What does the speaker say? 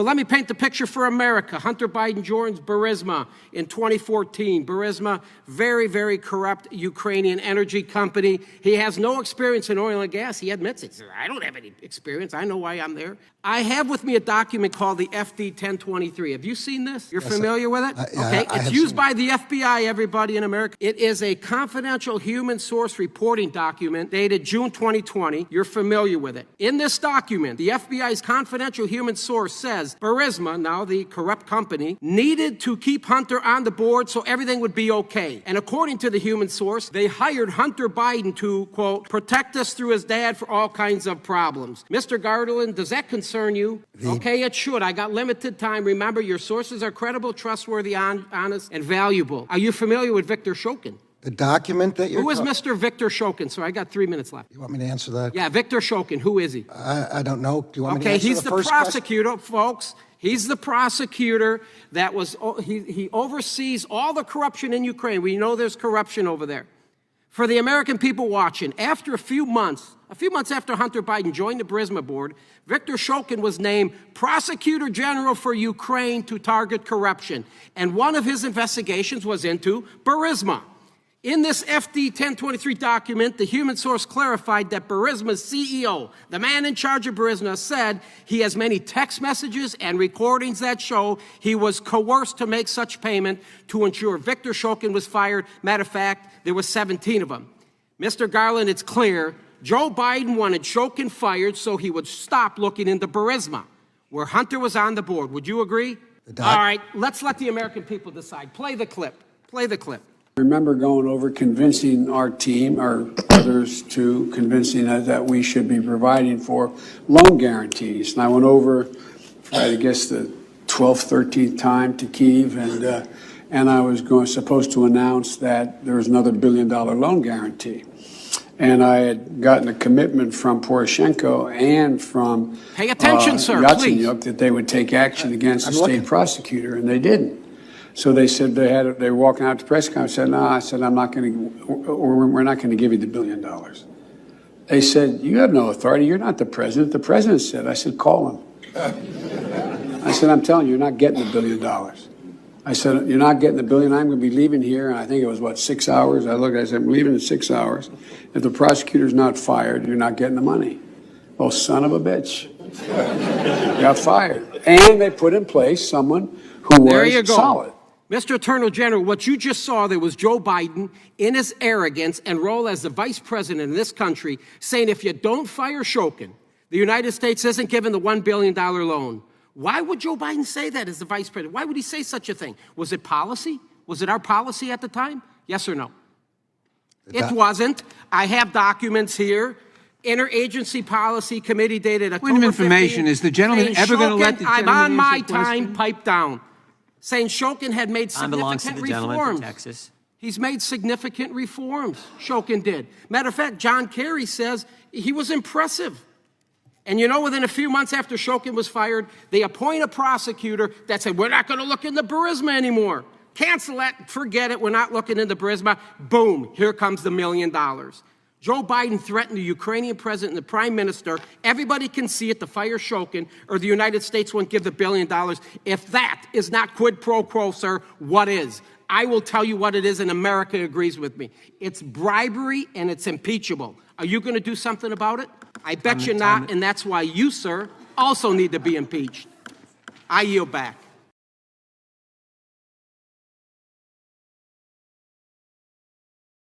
Let me paint the picture for America. Hunter Biden joins Burisma in 2014. Burisma, very, very corrupt Ukrainian energy company. He has no experience in oil and gas. He admits it. He says, I don't have any experience. I know why I'm there. I have with me a document called the FD 1023. Have you seen this? You're familiar with it? Okay. It's used by the FBI, everybody in America. It is a confidential human source reporting document dated June 2020. You're familiar with it. In this document, the FBI's confidential human source says Burisma, now the corrupt company, needed to keep Hunter on the board so everything would be okay. And according to the human source, they hired Hunter Biden to, quote, protect us through his dad for all kinds of problems. Mr. Garland, does that concern you? Okay, it should. I got limited time. Remember, your sources are credible, trustworthy, honest, and valuable. Are you familiar with Victor Shokin? The document that you're... Who is Mr. Victor Shokin? So I got 3 minutes left. You want me to answer that? Yeah, Victor Shokin. Who is he? I don't know. Do you want me to answer he's the the first prosecutor, folks. He's the prosecutor that was, he oversees all the corruption in Ukraine. We know there's corruption over there. For the American people watching, after a few months after Hunter Biden joined the Burisma board, Victor Shokin was named Prosecutor General for Ukraine to target corruption. And one of his investigations was into Burisma. In this FD 1023 document, the human source clarified that Burisma's CEO, the man in charge of Burisma, said he has many text messages and recordings that show he was coerced to make such payment to ensure Victor Shokin was fired. Matter of fact, there were 17 of them. Mr. Garland, it's clear Joe Biden wanted Shokin fired so he would stop looking into Burisma, where Hunter was on the board. Would you agree? All right, let's let the American people decide. Play the clip. Play the clip. I remember going over convincing our team, or others, to convincing us that we should be providing for loan guarantees. And I went over, for, I guess, the 12th, 13th time to Kyiv, and I was supposed to announce that there was another $1 billion loan guarantee. And I had gotten a commitment from Poroshenko and from Pay attention, sir, Yatsenyuk that they would take action against the state prosecutor, and they didn't. So they said they were walking out to press conference. I said, no, I said, I'm not going to, we're not going to give you the $1 billion. They said, you have no authority. You're not the president. The president said, I said, call him. I said, I'm telling you, you're not getting the $1 billion. I said, you're not getting the $1 billion. I'm going to be leaving here. And I think it was, what, 6 hours? I said, I'm leaving in 6 hours. If the prosecutor's not fired, you're not getting the money. Oh, son of a bitch. Got fired. And they put in place someone who was solid. Mr. Attorney General, what you just saw there was Joe Biden in his arrogance and role as the vice president of this country saying if you don't fire Shokin, the United States isn't given the $1 billion loan. Why would Joe Biden say that as the vice president? Why would he say such a thing? Was it policy? Was it our policy at the time? Yes or no? It wasn't. I have documents here. Interagency Policy Committee dated October 15th. Point of information, is the gentleman ever going to let the gentleman I'm on my answer time, pipe down. Saying Shokin had made significant reforms. Texas. He's made significant reforms, Shokin did. Matter of fact, John Kerry says he was impressive. And you know, within a few months after Shokin was fired, they appoint a prosecutor that said, we're not going to look into Burisma anymore. Cancel that, forget it, we're not looking into Burisma. Boom, here comes the $1 million. Joe Biden threatened the Ukrainian president and the prime minister, everybody can see it, to fire Shokin, or the United States won't give the $1 billion. If that is not quid pro quo, sir, what is? I will tell you what it is, and America agrees with me. It's bribery, and it's impeachable. Are you going to do something about it? I bet you're not, and that's why you, sir, also need to be impeached. I yield back.